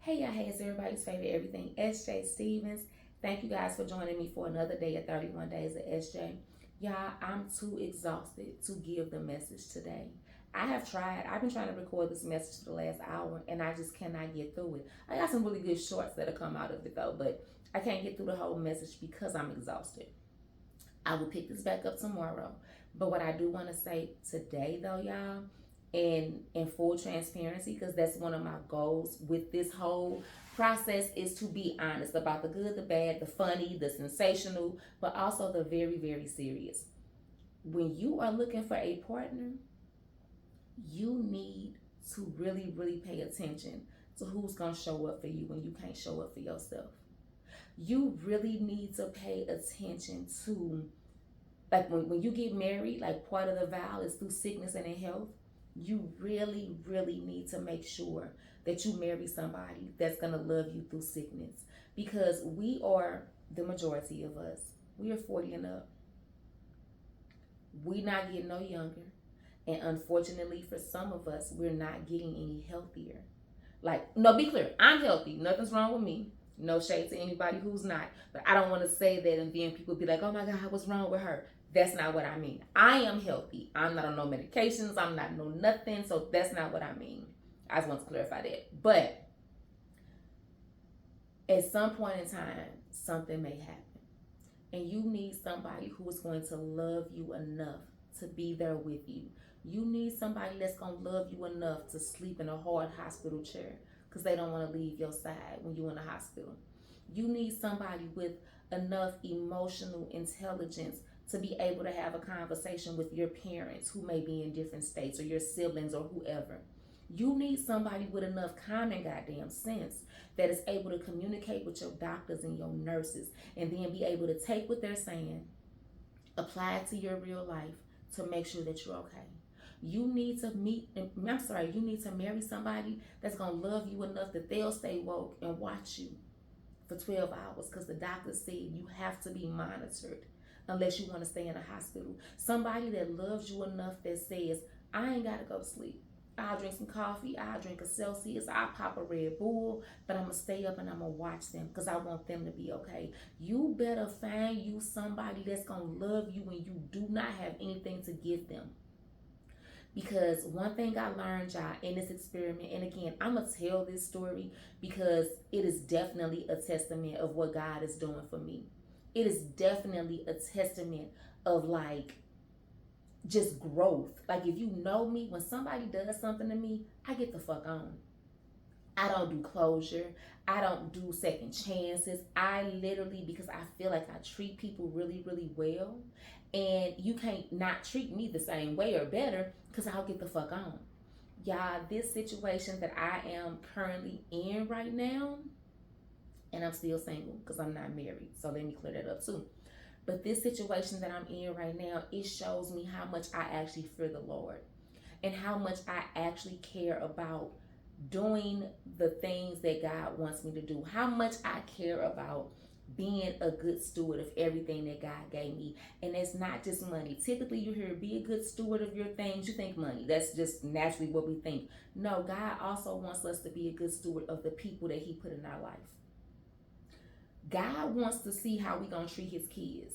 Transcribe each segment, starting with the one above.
Hey y'all, hey, it's everybody's favorite everything, SJ Stevens. Thank you guys for joining me for another day of 31 Days of SJ. Y'all, I'm too exhausted to give the message today. I've been trying to record this message for the last hour and I just cannot get through it. I got some really good shorts that'll come out of it though, but I can't get through the whole message because I'm exhausted. I will pick this back up tomorrow. But what I do want to say today, though, y'all, in full transparency, because that's one of my goals with this whole process, is to be honest about the good, the bad, the funny, the sensational, but also the very, very serious. When you are looking for a partner, you need to really, really pay attention to who's going to show up for you when you can't show up for yourself. You really need to pay attention to, like when you get married, like part of the vow is through sickness and in health. You really, really need to make sure that you marry somebody that's gonna love you through sickness. Because we are, the majority of us, we are 40 and up. We not getting no younger. And unfortunately for some of us, we're not getting any healthier. Like, no, be clear, I'm healthy. Nothing's wrong with me. No shade to anybody who's not. But I don't want to say that and then people be like, oh my God, what's wrong with her? That's not what I mean. I am healthy. I'm not on no medications. I'm not no nothing. So that's not what I mean. I just want to clarify that. But at some point in time, something may happen. And you need somebody who is going to love you enough to be there with you. You need somebody that's going to love you enough to sleep in a hard hospital chair because they don't want to leave your side when you're in the hospital. You need somebody with enough emotional intelligence to be able to have a conversation with your parents who may be in different states or your siblings or whoever. You need somebody with enough common goddamn sense that is able to communicate with your doctors and your nurses and then be able to take what they're saying, apply it to your real life to make sure that you're okay. You need to you need to marry somebody that's going to love you enough that they'll stay woke and watch you for 12 hours because the doctor said you have to be monitored unless you want to stay in a hospital. Somebody that loves you enough that says, I ain't got to go to sleep. I'll drink some coffee, I'll drink a Celsius, I'll pop a Red Bull, but I'm going to stay up and I'm going to watch them because I want them to be okay. You better find you somebody that's going to love you when you do not have anything to give them. Because one thing I learned, y'all, in this experiment, and again, I'm going to tell this story because it is definitely a testament of what God is doing for me. It is definitely a testament of like just growth. Like if you know me, when somebody does something to me, I get the fuck on. I don't do closure. I don't do second chances. I literally, because I feel like I treat people really, really well. And you can't not treat me the same way or better because I'll get the fuck on. Y'all, this situation that I am currently in right now, and I'm still single because I'm not married. So let me clear that up too. But this situation that I'm in right now, it shows me how much I actually fear the Lord and how much I actually care about doing the things that God wants me to do. How much I care about being a good steward of everything that God gave me. And it's not just money. Typically you hear be a good steward of your things, you think money. That's just naturally what we think. No, God also wants us to be a good steward of the people that he put in our life. God wants to see how we gonna treat his kids.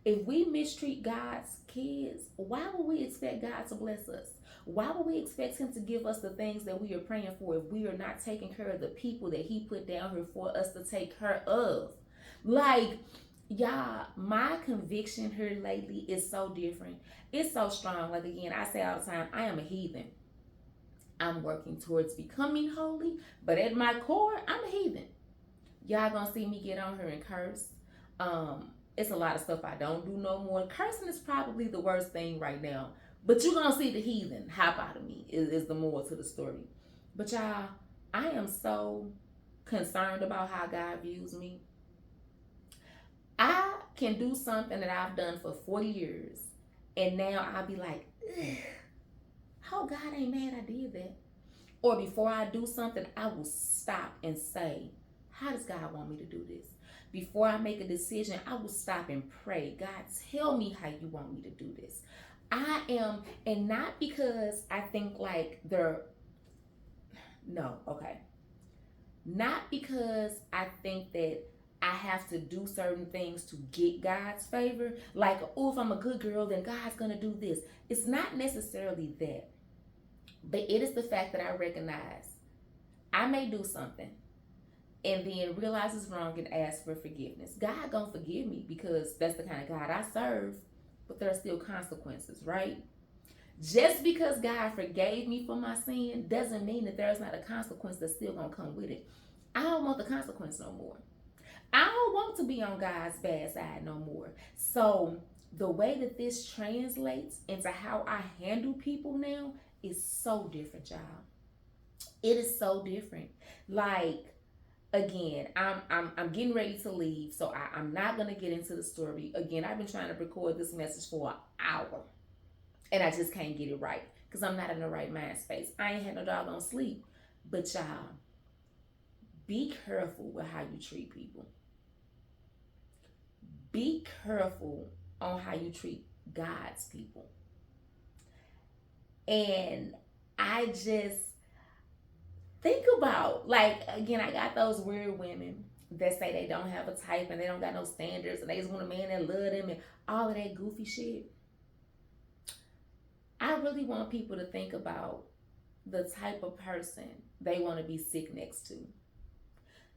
If we mistreat God's kids, why would we expect God to bless us? Why would we expect him to give us the things that we are praying for if we are not taking care of the people that he put down here for us to take care of? Like, y'all, my conviction here lately is so different. It's so strong. Like, again, I say all the time, I am a heathen. I'm working towards becoming holy, but at my core, I'm a heathen. Y'all gonna see me get on here and curse. It's a lot of stuff I don't do no more. Cursing is probably the worst thing right now. But you're gonna see the heathen hop out of me is the moral to the story. But y'all, I am so concerned about how God views me. I can do something that I've done for 40 years, and now I'll be like, ugh, oh, God ain't mad I did that. Or before I do something, I will stop and say, how does God want me to do this? Before I make a decision, I will stop and pray. God, tell me how you want me to do this. I am, and not because I think like they're, no, okay. Not because I think that I have to do certain things to get God's favor. Like, oh, if I'm a good girl, then God's going to do this. It's not necessarily that. But it is the fact that I recognize I may do something and then realize it's wrong and ask for forgiveness. God gonna forgive me because that's the kind of God I serve, but there are still consequences, right? Just because God forgave me for my sin doesn't mean that there's not a consequence that's still gonna come with it. I don't want the consequence no more. I don't want to be on God's bad side no more. So the way that this translates into how I handle people now is so different, y'all. It is so different. Like, again, I'm getting ready to leave, so I'm not gonna get into the story. Again, I've been trying to record this message for an hour, and I just can't get it right because I'm not in the right mind space. I ain't had no doggone sleep. But y'all, be careful with how you treat people. Be careful on how you treat God's people. And I just think about, like, again, I got those weird women that say they don't have a type and they don't got no standards and they just want a man that love them and all of that goofy shit. I really want people to think about the type of person they want to be sick next to.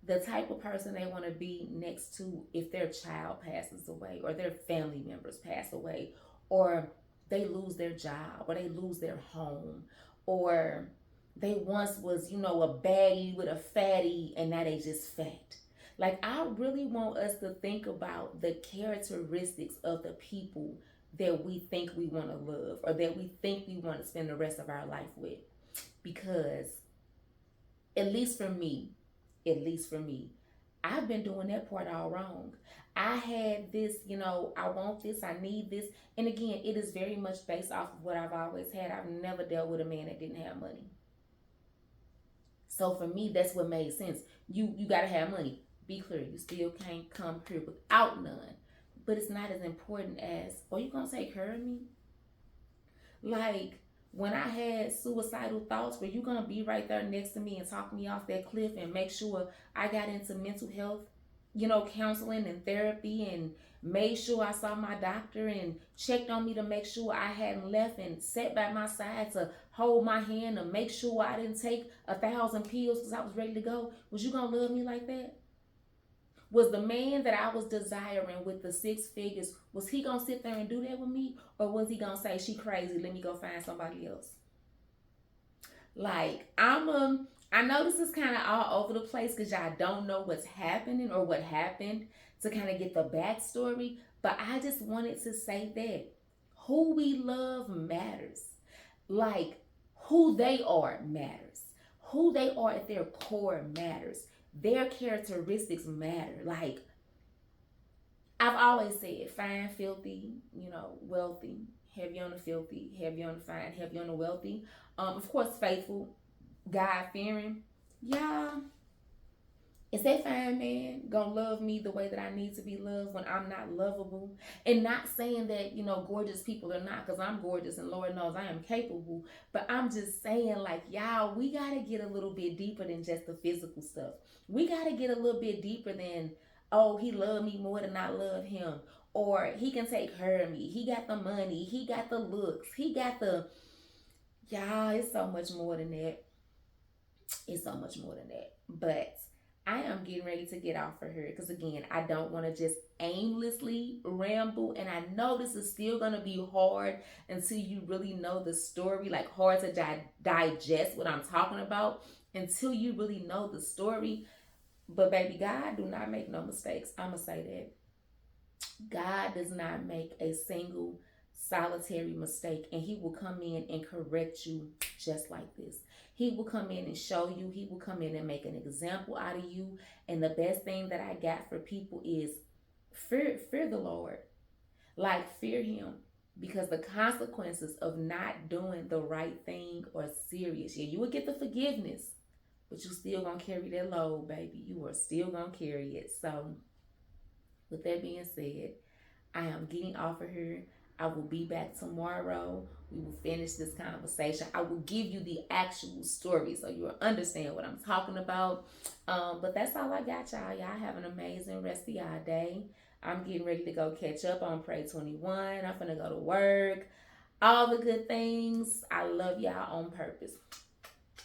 The type of person they want to be next to if their child passes away or their family members pass away or they lose their job or they lose their home or they once was, a baddie with a fatty and now they just fat. Like, I really want us to think about the characteristics of the people that we think we want to love or that we think we want to spend the rest of our life with. Because at least for me, I've been doing that part all wrong. I had this, I want this, I need this. And again, it is very much based off of what I've always had. I've never dealt with a man that didn't have money. So for me, that's what made sense. You got to have money. Be clear, you still can't come here without none. But it's not as important as, you going to take care of me? Like, when I had suicidal thoughts, were you going to be right there next to me and talk me off that cliff and make sure I got into mental health, counseling and therapy and made sure I saw my doctor and checked on me to make sure I hadn't left and sat by my side to hold my hand to make sure I didn't take 1,000 pills because I was ready to go? Was you going to love me like that? Was the man that I was desiring with the 6 figures, was he going to sit there and do that with me? Or was he going to say, she crazy, let me go find somebody else? Like, I know this is kind of all over the place because y'all don't know what's happening or what happened to kind of get the backstory. But I just wanted to say that who we love matters. Like, who they are matters. Who they are at their core matters. Their characteristics matter. Like, I've always said, fine, filthy, wealthy, heavy on the filthy, heavy on the fine, heavy on the wealthy. Of course, faithful, God-fearing. Y'all, is that fine man gonna love me the way that I need to be loved when I'm not lovable? And not saying that, gorgeous people are not, because I'm gorgeous and Lord knows I am capable. But I'm just saying, like, y'all, we gotta get a little bit deeper than just the physical stuff. We gotta get a little bit deeper than, oh, he loved me more than I love him. Or he can take care of me. He got the money. He got the looks. He got the... Y'all, it's so much more than that. It's so much more than that. But I am getting ready to get off of here because, again, I don't want to just aimlessly ramble. And I know this is still going to be hard until you really know the story, like hard to digest what I'm talking about until you really know the story. But, baby, God do not make no mistakes. I'm going to say that. God does not make a single solitary mistake, and he will come in and correct you just like this. He will come in and show you. He will come in and make an example out of you. And the best thing that I got for people is fear the Lord. Like, fear him, because the consequences of not doing the right thing are serious. Yeah, you will get the forgiveness, but you still gonna carry that load, baby. You are still gonna carry it. So with that being said, I am getting off of here. I will be back tomorrow We will finish this conversation. I will give you the actual story so you'll understand what I'm talking about. But that's all I got, y'all. Y'all have an amazing rest of y'all day. I'm getting ready to go catch up on Pray 21. I'm finna go to work. All the good things. I love y'all on purpose.